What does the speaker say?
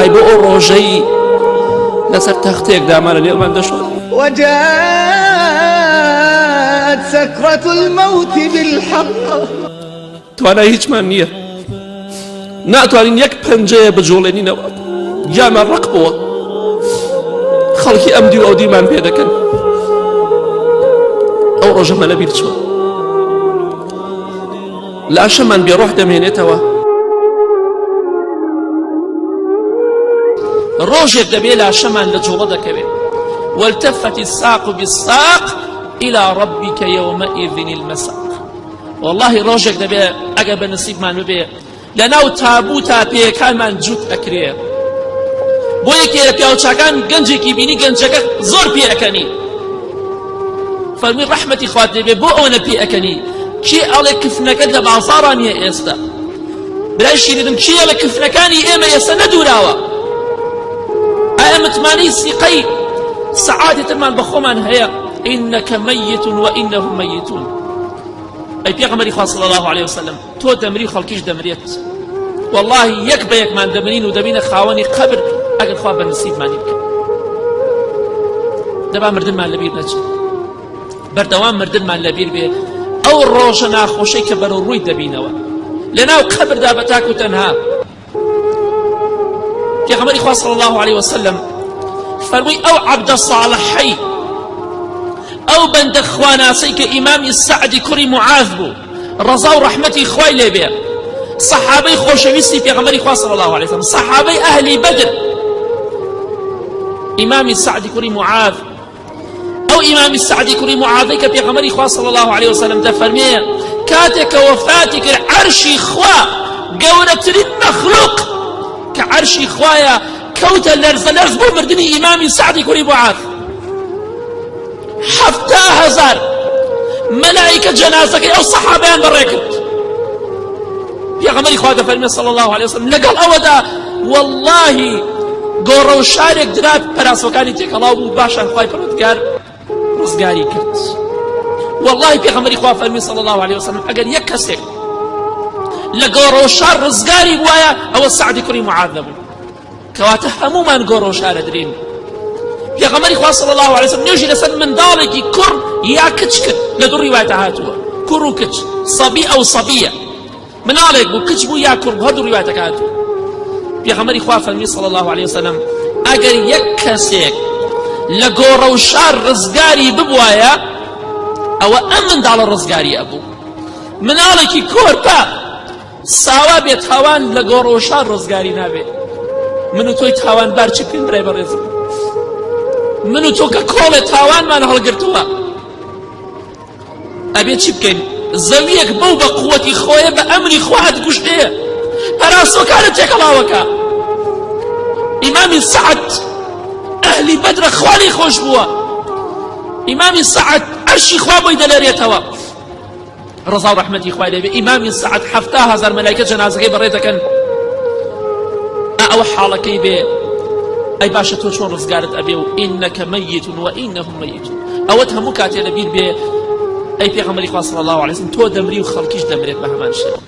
دوای بۆ ئەو ڕۆژەی لەسەر تەختێک دامانە لێمان دەشۆن. وجاءت سكرة الموت بالحق. توانای هیچمان نییە، ناتوانین یەک پەنجەیە بجۆڵێنینەوە گیامان ڕق بووە. خەڵکی ئەم دی و ئەو دیمان پێ دەکەن. ئەو ڕۆژەمە لەبیر چوە، لاشەمان بێڕۆح دەمێنێتەوە. ڕۆژێک دەبێ لاشەمان لە جوڵە دەکەوێت. والتفت الساق بالساق إلى ربك يومئذ المساق. والله ڕۆژێک دەبێ ئەگە بە نسیبمان ببێ لەناو تابوتا پێیەکانمان جووت ئەکرێ. بۆ یەکێ لە پیاوچاکان گەنجێکی بینی گەنجەکە زۆر پێ ئەکەنی، فەرمی ڕەحمەتی خوات دەبێ بۆ ئەوەنە پێ ئەکەنی. کێ ئەڵێ کفنەکەت لە بازاڕان نیە ئێستا؟ برای شیرینم کێ لە کفنەکانی ئێمە ئێستا نەدووراوە؟ ئایا متمانەی سیقەی سەعادێتمان بە خۆمان هەیە؟ إنك ميت وإنهم ميتون. أي پیغمبری خوا صلی الله عليه وسلم تۆ دەمری خەڵکیش دەمرێت. والله یەک بە یەکمان دەمرین و دەبینە خاوەنی قەبر ئەگەر خوا بە نسیبمانی بکە. دەبا مردنمان لەبیر نەچێت، بەردەوام مردنمان لەبیر بێ. ئەو ڕۆژە ناخۆشەی کە بەرەو ڕووی دەبینەوە لەناو قەبردا بە تاک و تەنها. پیغمبری خوا صلی الله عليه وسلم فەرمووی ئەو عەبدە صالحەی، ئەو بەندە خواناسەی کە ئیمامی سەعدی کوڕی معاذ بوو ڕەزا و ڕەحمەتی خوای لێبێ، سەحابەی خۆشەویستی پێغەمبەری خوا صلی الله عليه وسلم، سەحابەی ئەهلی بەدر. ئیمامی سەعدی کوڕی معاذ، ئەو ئیمامی سەعدی کوڕی معاذەی کە پێغەمبەری خوا صلی الله عليه وسلم دەفەرمێ کاتێک کە وەفاتی کرد عەرشی خوا گەورەترین مەخلوق کە عەرشی خوایە کەوتە لەرزە لەرز بۆ مردنی ئیمامی سەعدی کوڕی معاذ. 70,000 مەلائیکە جەنازەکەی ئەو سەحابەیان بەڕێ کرد. پێغەمبەری خوا دەفەرمێ صلی الله عليه وسلم لەگەڵ ئەوەدا واللهی گۆڕە و شارێک درا پەراسۆکانی تێکەڵاو بوو، باشان خوای پەروەردگار ڕزگاری کرد. واللهی پێغەمبەری خوا فەرمی صلی الله عليه وسلم ئەگەر یەک کەسێک لە گۆڕە و شار ڕزگاری بوایە ئەوە سەعدی کوڕی معاذ نەبوو، کەواتە هەمومان گۆڕە و شارە درین. پێغەمبەری خوا صلی الله عليه وسلم نوێژی لەسەر منداڵێکی کوڕ یا کچ کرد، لە دوو ڕیوایەتە هاتووە، کوڕ و کچ، سەبی ئەو سەبیە، مناڵێک بوو کچ بوو یا کوڕ بوو، هەردوو ڕیوایەتەکە هاتووە. پێغەمبەری خوا فەرمی صلی الله عليه وسلم ئەگەر یەک کەسێک لە گۆڕە و شار ڕزگاری ببوایە ئەوە ئەم منداڵە ڕزگاری ئەبوو. مناڵێکی کۆرپە ساوا بێت هاوان لە گۆڕە و شار ڕزگاری نابێت. من و تۆی تاوانبار چی بکەین برای بەڕێزم؟ من و تۆ کە کۆڵێ تاوانمان هەڵگرتووە ئەبێ چی بکەین؟ زەویەک بەو بە قووەتی خۆیە بە ئەمری خوا هەتگوشتەیە پەراسۆکانت تێکەڵاوەکە. ئیمامی سەعد ئەهلی بەدرە خوانی خۆش بووە، ئیمامی سەعد عەرشی خوا بۆی دەلێرێتەوە ڕەزا و ڕەحمەتی خوای لێبێ. ئیمامی سەعد 70,000 مەلایکە جەنازەکەی بەڕێ دەکەن. ئەوە حاڵەکەی بێ ئەی باشە تۆ چۆن ڕزگارت ئەبێ و ئینەکە مەیت وئینەهم مەیتون. ئەوەت هەموو کاتێ لەبیر بێ ئەی پێغەمبەری خوا صلی الله عليه وسلم تۆ دەمری و خەڵکیش دەمرێت بە هەمان شێوە.